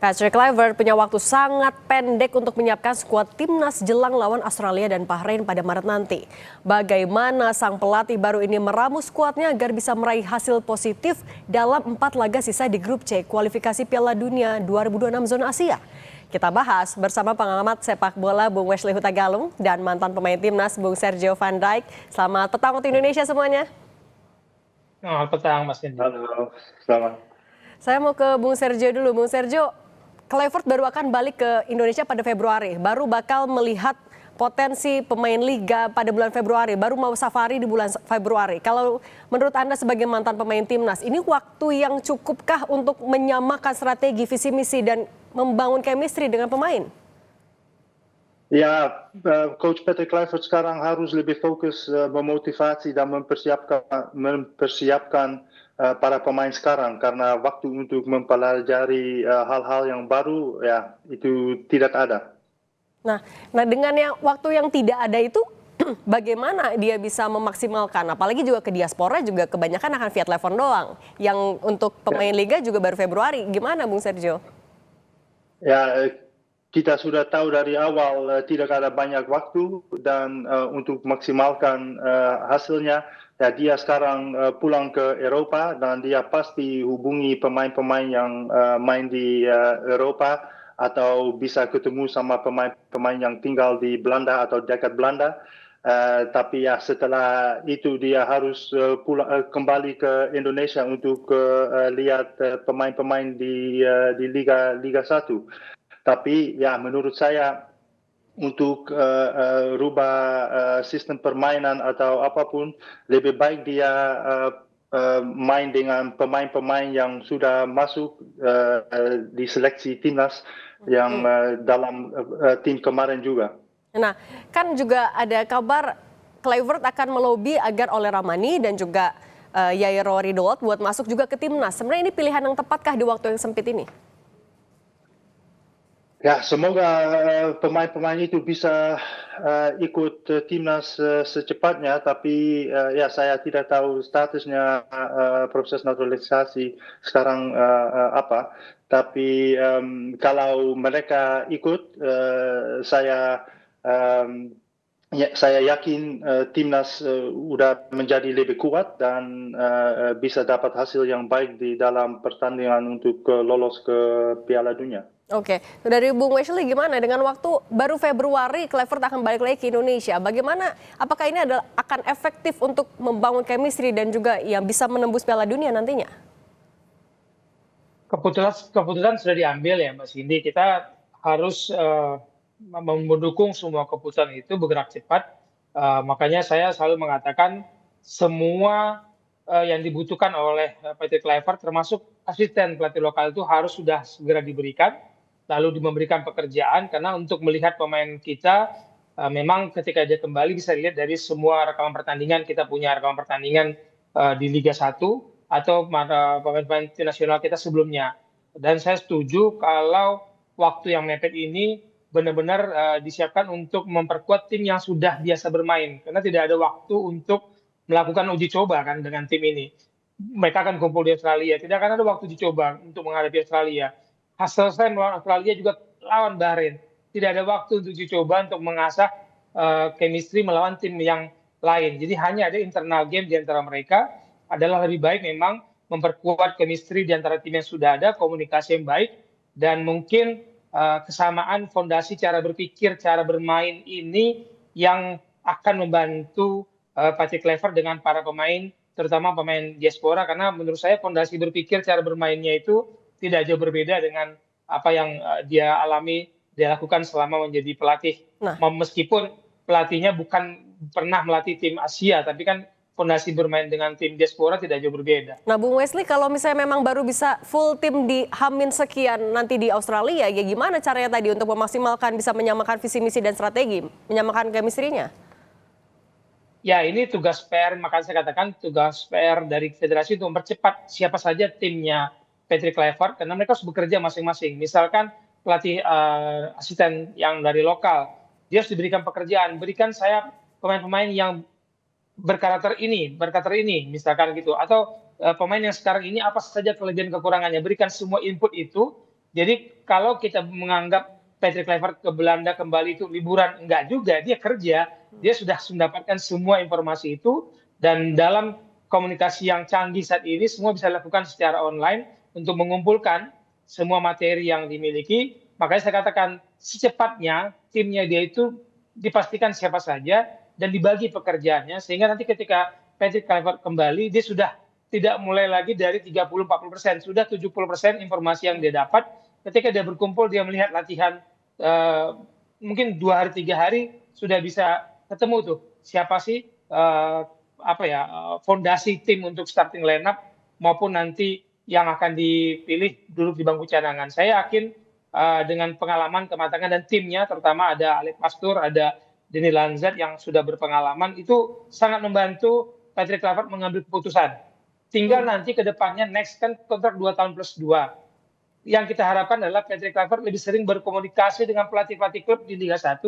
Patrick Kluivert punya waktu sangat pendek untuk menyiapkan skuad timnas jelang lawan Australia dan Bahrain pada Maret nanti. Bagaimana sang pelatih baru ini meramu skuadnya agar bisa meraih hasil positif dalam 4 laga sisa di grup C kualifikasi Piala Dunia 2026 zona Asia? Kita bahas bersama pengamat sepak bola Bung Wesley Hutagalung dan mantan pemain timnas Bung Sergio Van Dijk. Selamat petang waktu Indonesia semuanya. Selamat petang Mas Indi. Halo, selamat. Saya mau ke Bung Sergio dulu. Bung Sergio, Kluivert baru akan balik ke Indonesia pada Februari. Baru bakal melihat potensi pemain Liga pada bulan Februari. Baru mau safari di bulan Februari. Kalau menurut Anda sebagai mantan pemain timnas, ini waktu yang cukupkah untuk menyamakan strategi, visi misi, dan membangun chemistry dengan pemain? Ya, Coach Patrick Kluivert sekarang harus lebih fokus memotivasi dan mempersiapkan para pemain sekarang, karena waktu untuk mempelajari hal-hal yang baru ya itu tidak ada. Nah dengan waktu yang tidak ada itu bagaimana dia bisa memaksimalkan? Apalagi juga ke diaspora juga kebanyakan akan via telepon doang. Yang untuk pemain Liga juga baru Februari. Gimana Bung Sergio? Ya, kita sudah tahu dari awal tidak ada banyak waktu dan untuk maksimalkan hasilnya, ya dia sekarang pulang ke Eropa dan dia pasti hubungi pemain-pemain yang main di Eropa atau bisa ketemu sama pemain-pemain yang tinggal di Belanda atau dekat Belanda. Tapi ya setelah itu dia harus kembali ke Indonesia untuk lihat pemain-pemain di Liga 1. Tapi ya menurut saya untuk rubah sistem permainan atau apapun, lebih baik dia main dengan pemain-pemain yang sudah masuk di seleksi timnas yang dalam tim kemarin juga. Nah, kan juga ada kabar Kluivert akan melobi agar oleh Ramani dan juga Yairo Ridholt buat masuk juga ke timnas. Sebenarnya ini pilihan yang tepatkah di waktu yang sempit ini? Ya, semoga pemain-pemain itu bisa ikut timnas secepatnya, tapi ya saya tidak tahu statusnya proses naturalisasi sekarang apa. Tapi kalau mereka ikut, saya yakin timnas sudah menjadi lebih kuat dan bisa dapat hasil yang baik di dalam pertandingan untuk lolos ke Piala Dunia. Oke, dari Bung Wesley gimana dengan waktu baru Februari Kluivert akan balik lagi ke Indonesia? Bagaimana, apakah ini akan efektif untuk membangun chemistry dan juga yang bisa menembus Piala Dunia nantinya? Keputusan sudah diambil ya Mas Indi. Kita harus mendukung semua keputusan itu bergerak cepat. Makanya saya selalu mengatakan semua yang dibutuhkan oleh Patrick Kluivert termasuk asisten pelatih lokal itu harus sudah segera diberikan, lalu memberikan pekerjaan, karena untuk melihat pemain kita memang ketika dia kembali bisa dilihat dari semua rekaman pertandingan. Kita punya rekaman pertandingan di Liga 1 atau pemain-pemain tim nasional kita sebelumnya. Dan saya setuju kalau waktu yang mepet ini benar-benar disiapkan untuk memperkuat tim yang sudah biasa bermain, karena tidak ada waktu untuk melakukan uji coba kan dengan tim ini. Mereka akan kumpul di Australia, tidak akan ada waktu uji coba untuk menghadapi Australia. Hasil saya melawan Australia juga lawan Bahrain, tidak ada waktu untuk uji coba untuk mengasah chemistry melawan tim yang lain. Jadi hanya ada internal game di antara mereka. Adalah lebih baik memang memperkuat chemistry di antara tim yang sudah ada, komunikasi yang baik, dan mungkin kesamaan fondasi cara berpikir, cara bermain ini yang akan membantu Patrick Kluivert dengan para pemain, terutama pemain diaspora, karena menurut saya fondasi berpikir, cara bermainnya itu tidak jauh berbeda dengan apa yang dia lakukan selama menjadi pelatih. Nah, meskipun pelatihnya bukan pernah melatih tim Asia, tapi kan fondasi bermain dengan tim diaspora tidak jauh berbeda. Nah Bung Wesley, kalau misalnya memang baru bisa full tim di Hamin sekian nanti di Australia, ya gimana caranya tadi untuk memaksimalkan bisa menyamakan visi misi dan strategi, menyamakan chemistry-nya? Ya, ini tugas PR, makanya saya katakan tugas PR dari federasi untuk mempercepat siapa saja timnya Patrick Kluivert, karena mereka harus bekerja masing-masing. Misalkan pelatih asisten yang dari lokal, dia harus diberikan pekerjaan, berikan saya pemain-pemain yang berkarakter ini, misalkan gitu. Atau pemain yang sekarang ini apa saja kelebihan kekurangannya, berikan semua input itu, Jadi kalau kita menganggap Patrick Kluivert ke Belanda kembali itu liburan, enggak juga, dia kerja, dia sudah mendapatkan semua informasi itu, dan dalam komunikasi yang canggih saat ini semua bisa dilakukan secara online untuk mengumpulkan semua materi yang dimiliki. Makanya saya katakan secepatnya timnya dia itu dipastikan siapa saja dan dibagi pekerjaannya, sehingga nanti ketika Patrick Kluivert kembali dia sudah tidak mulai lagi dari 30-40%, sudah 70% informasi yang dia dapat. Ketika dia berkumpul, dia melihat latihan mungkin 2 hari 3 hari sudah bisa ketemu tuh siapa sih fondasi tim untuk starting lineup maupun nanti yang akan dipilih duduk di bangku cadangan. Saya yakin dengan pengalaman, kematangan dan timnya, terutama ada Alex Pastur, ada Denis Lanzet yang sudah berpengalaman, itu sangat membantu Patrick Kluivert mengambil keputusan. Tinggal nanti ke depannya next kan kontrak 2 tahun plus 2. Yang kita harapkan adalah Patrick Kluivert lebih sering berkomunikasi dengan pelatih-pelatih klub di Liga 1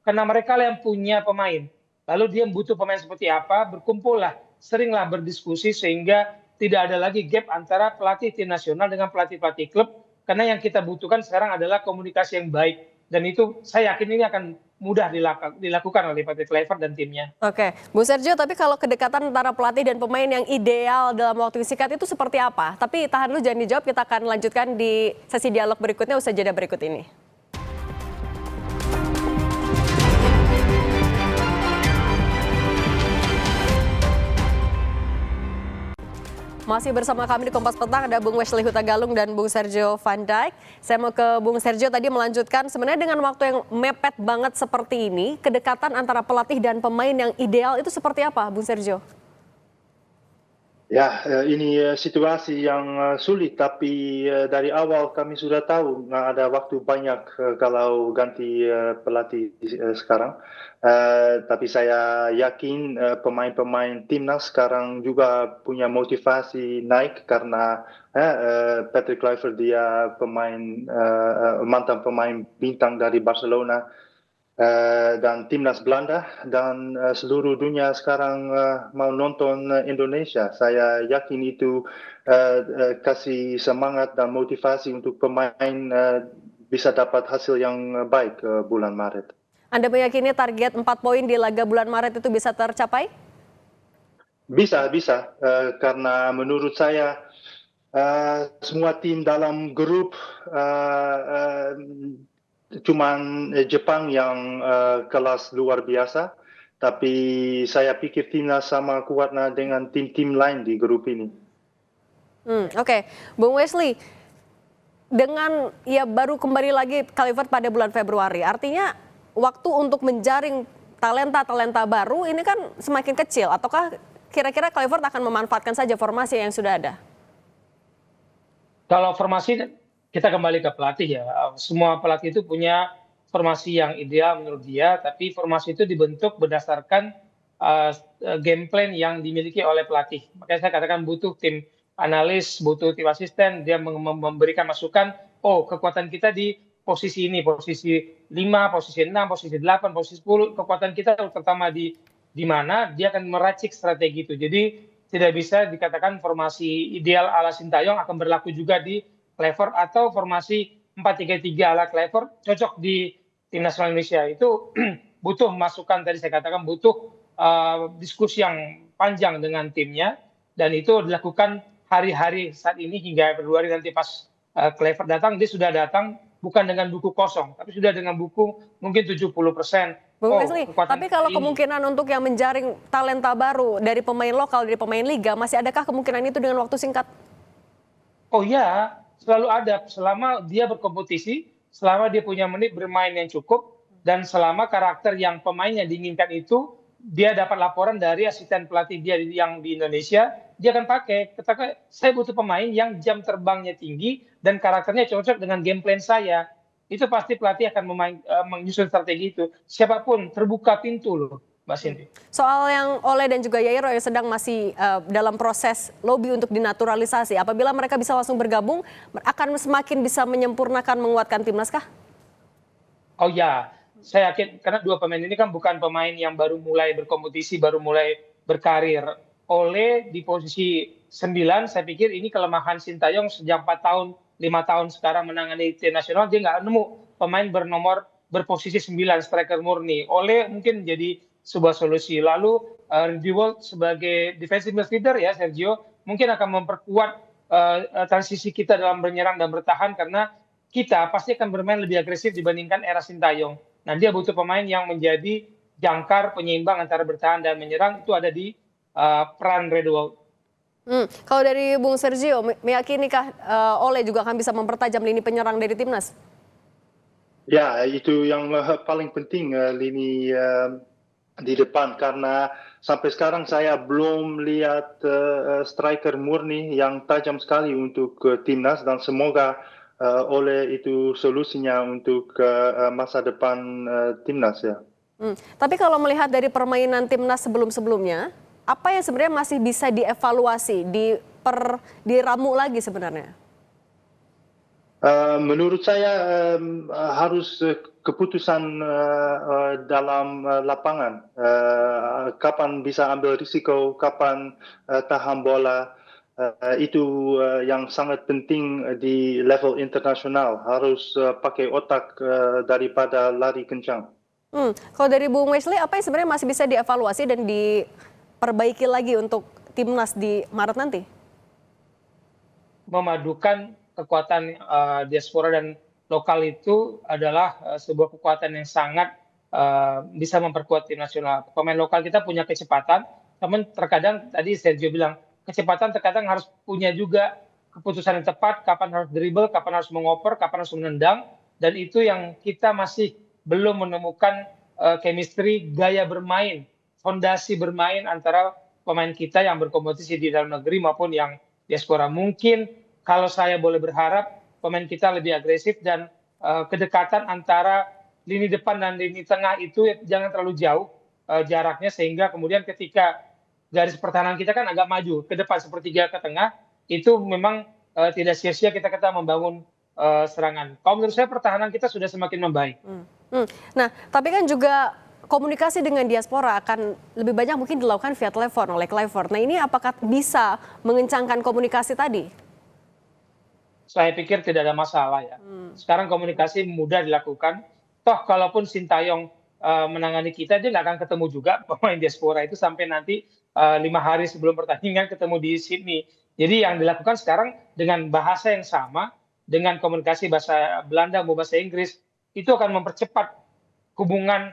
karena mereka yang punya pemain. Lalu dia butuh pemain seperti apa, berkumpullah, seringlah berdiskusi sehingga tidak ada lagi gap antara pelatih tim nasional dengan pelatih-pelatih klub, karena yang kita butuhkan sekarang adalah komunikasi yang baik. Dan itu saya yakin ini akan mudah dilakukan oleh Patrick Kluivert dan timnya. Oke, Bung Sergio, tapi kalau kedekatan antara pelatih dan pemain yang ideal dalam waktu singkat itu seperti apa? Tapi tahan dulu, jangan dijawab, kita akan lanjutkan di sesi dialog berikutnya usai jeda berikut ini. Masih bersama kami di Kompas Petang, ada Bung Wesley Hutagalung dan Bung Sergio Van Dijk. Saya mau ke Bung Sergio tadi melanjutkan, sebenarnya dengan waktu yang mepet banget seperti ini, kedekatan antara pelatih dan pemain yang ideal itu seperti apa, Bung Sergio? Ya, ini situasi yang sulit, tapi dari awal kami sudah tahu nggak ada waktu banyak kalau ganti pelatih sekarang. Tapi saya yakin pemain-pemain timnas sekarang juga punya motivasi naik karena Patrick Kluivert dia mantan pemain bintang dari Barcelona. Dan timnas Belanda dan seluruh dunia sekarang mau nonton Indonesia. Saya yakin itu kasih semangat dan motivasi untuk pemain bisa dapat hasil yang baik bulan Maret. Anda meyakini target 4 poin di laga bulan Maret itu bisa tercapai? Bisa. Karena menurut saya semua tim dalam grup cuman Jepang yang kelas luar biasa, tapi saya pikir timnas sama kuatnya dengan tim-tim lain di grup ini. Oke. Bung Wesley, dengan baru kembali lagi Kluivert pada bulan Februari, artinya waktu untuk menjaring talenta-talenta baru ini kan semakin kecil, ataukah kira-kira Kluivert akan memanfaatkan saja formasi yang sudah ada? Kalau formasi, kita kembali ke pelatih ya. Semua pelatih itu punya formasi yang ideal menurut dia, tapi formasi itu dibentuk berdasarkan game plan yang dimiliki oleh pelatih. Makanya saya katakan butuh tim analis, butuh tim asisten, dia memberikan masukan, oh kekuatan kita di posisi ini, posisi 5, posisi 6, posisi 8, posisi 10, kekuatan kita terutama di mana, dia akan meracik strategi itu. Jadi tidak bisa dikatakan formasi ideal ala Sintayong akan berlaku juga di Kluivert atau formasi 4-3-3 ala Kluivert cocok di tim nasional Indonesia. Itu butuh masukan, tadi saya katakan butuh diskusi yang panjang dengan timnya, dan itu dilakukan hari-hari saat ini hingga Februari nanti pas Kluivert datang, dia sudah datang bukan dengan buku kosong, tapi sudah dengan buku mungkin 70%. Bung Wesley, tapi kalau kemungkinan untuk yang menjaring talenta baru dari pemain lokal, dari pemain liga, masih adakah kemungkinan itu dengan waktu singkat? Oh ya, selalu ada selama dia berkompetisi, selama dia punya menit bermain yang cukup, dan selama karakter yang pemainnya diinginkan itu, dia dapat laporan dari asisten pelatih dia yang di Indonesia, dia akan pakai. Katakan, saya butuh pemain yang jam terbangnya tinggi dan karakternya cocok dengan game plan saya. Itu pasti pelatih akan menyusun strategi itu. Siapapun terbuka pintu loh, Mbak Cindy. Soal yang Ole dan juga Yairo yang sedang masih dalam proses lobby untuk dinaturalisasi, apabila mereka bisa langsung bergabung, akan semakin bisa menyempurnakan, menguatkan timnas kah? Oh ya, saya yakin karena dua pemain ini kan bukan pemain yang baru mulai berkompetisi, baru mulai berkarir. Ole di posisi 9, saya pikir ini kelemahan Sintayong sejak 4 tahun 5 tahun sekarang menangani tim nasional, dia nggak nemu pemain berposisi 9 striker murni. Oleh mungkin jadi sebuah solusi. Lalu Randy Wolf sebagai defensive midfielder ya Sergio mungkin akan memperkuat transisi kita dalam menyerang dan bertahan karena kita pasti akan bermain lebih agresif dibandingkan era Sintayong. Nah, dia butuh pemain yang menjadi jangkar penyeimbang antara bertahan dan menyerang, itu ada di peran Redwall. Kalau dari Bung Sergio, meyakinikah Ole juga akan bisa mempertajam lini penyerang dari timnas? Ya, itu yang paling penting, lini di depan, karena sampai sekarang saya belum lihat striker murni yang tajam sekali untuk timnas, dan semoga oleh itu solusinya untuk masa depan timnas ya. Tapi kalau melihat dari permainan timnas sebelum-sebelumnya, apa yang sebenarnya masih bisa dievaluasi, diramu lagi sebenarnya? Menurut saya harus keputusan dalam lapangan. Kapan bisa ambil risiko, kapan tahan bola. Itu yang sangat penting di level internasional. Harus pakai otak daripada lari kencang. Kalau dari Bung Wesley, apa yang sebenarnya masih bisa dievaluasi dan diperbaiki lagi untuk timnas di Maret nanti? Memadukan kekuatan diaspora dan lokal itu adalah sebuah kekuatan yang sangat bisa memperkuat tim nasional. Pemain lokal kita punya kecepatan, namun terkadang tadi Sergio bilang kecepatan terkadang harus punya juga keputusan yang tepat, kapan harus dribble, kapan harus mengoper, kapan harus menendang, dan itu yang kita masih belum menemukan chemistry, gaya bermain, fondasi bermain antara pemain kita yang berkompetisi di dalam negeri maupun yang diaspora. Mungkin kalau saya boleh berharap pemain kita lebih agresif dan kedekatan antara lini depan dan lini tengah itu jangan terlalu jauh jaraknya, sehingga kemudian ketika garis pertahanan kita kan agak maju ke depan sepertiga ke tengah, itu memang tidak sia-sia kita membangun serangan. Kalau menurut saya pertahanan kita sudah semakin membaik. Nah, tapi kan juga komunikasi dengan diaspora akan lebih banyak mungkin dilakukan via telepon oleh Kluivert. Nah, ini apakah bisa mengencangkan komunikasi tadi? Saya pikir tidak ada masalah ya. Sekarang komunikasi mudah dilakukan. Toh kalaupun Sintayong menangani kita, dia nggak akan ketemu juga pemain diaspora itu sampai nanti 5 hari sebelum pertandingan ketemu di Sydney. Jadi yang dilakukan sekarang dengan bahasa yang sama, dengan komunikasi bahasa Belanda maupun bahasa Inggris, itu akan mempercepat hubungan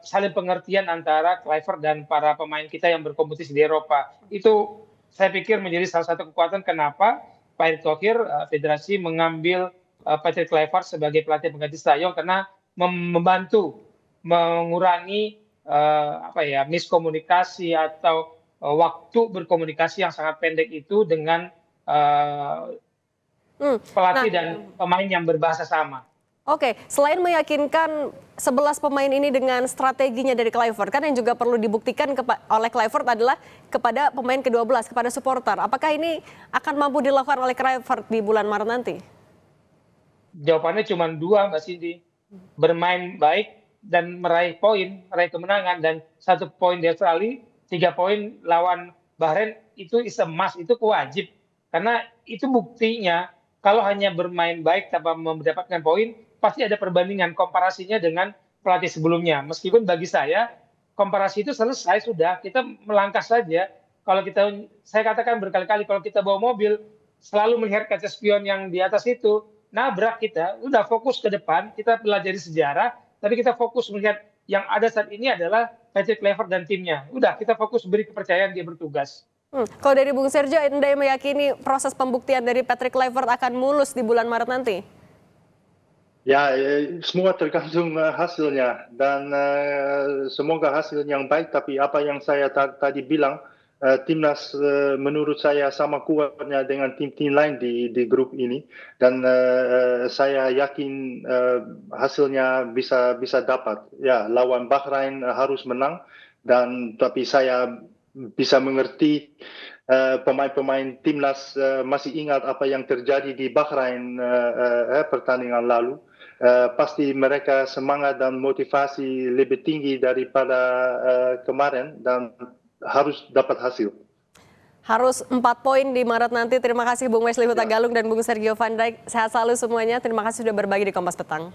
saling pengertian antara Kluivert dan para pemain kita yang berkompetisi di Eropa. Itu saya pikir menjadi salah satu kekuatan kenapa Pak Erick Thohir, federasi mengambil Patrick Kluivert sebagai pelatih pengganti Sintayong, karena membantu mengurangi miskomunikasi atau waktu berkomunikasi yang sangat pendek itu dengan pelatih dan pemain yang berbahasa sama. Oke, selain meyakinkan 11 pemain ini dengan strateginya dari Kluivert, kan yang juga perlu dibuktikan oleh Kluivert adalah kepada pemain ke-12, kepada supporter. Apakah ini akan mampu dilakukan oleh Kluivert di bulan Maret nanti? Jawabannya cuma 2, Mbak Cindy. Bermain baik dan meraih poin, meraih kemenangan, dan 1 poin di Australia, 3 poin lawan Bahrain, itu is a must, itu wajib. Karena itu buktinya kalau hanya bermain baik tanpa mendapatkan poin, pasti ada perbandingan komparasinya dengan pelatih sebelumnya. Meskipun bagi saya komparasi itu selesai sudah, kita melangkah saja. Kalau saya katakan berkali-kali, kalau kita bawa mobil selalu melihat kaca spion yang di atas itu, nabrak kita, udah fokus ke depan, kita pelajari sejarah, tapi kita fokus melihat yang ada saat ini adalah Patrick Kluivert dan timnya. Udah, kita fokus beri kepercayaan dia bertugas. Kalau dari Bung Sergio, Anda meyakini proses pembuktian dari Patrick Kluivert akan mulus di bulan Maret nanti? Ya, semua tergantung hasilnya, dan semoga hasil yang baik. Tapi apa yang saya tadi bilang, timnas menurut saya sama kuatnya dengan tim-tim lain di grup ini, dan saya yakin hasilnya bisa dapat. Ya, lawan Bahrain harus menang, dan tapi saya bisa mengerti pemain-pemain timnas masih ingat apa yang terjadi di Bahrain pertandingan lalu. Pasti mereka semangat dan motivasi lebih tinggi daripada kemarin, dan harus dapat hasil. Harus 4 poin di Maret nanti. Terima kasih Bung Wesley Huta Galung dan Bung Sergio Van Dijk. Sehat selalu semuanya. Terima kasih sudah berbagi di Kompas Petang.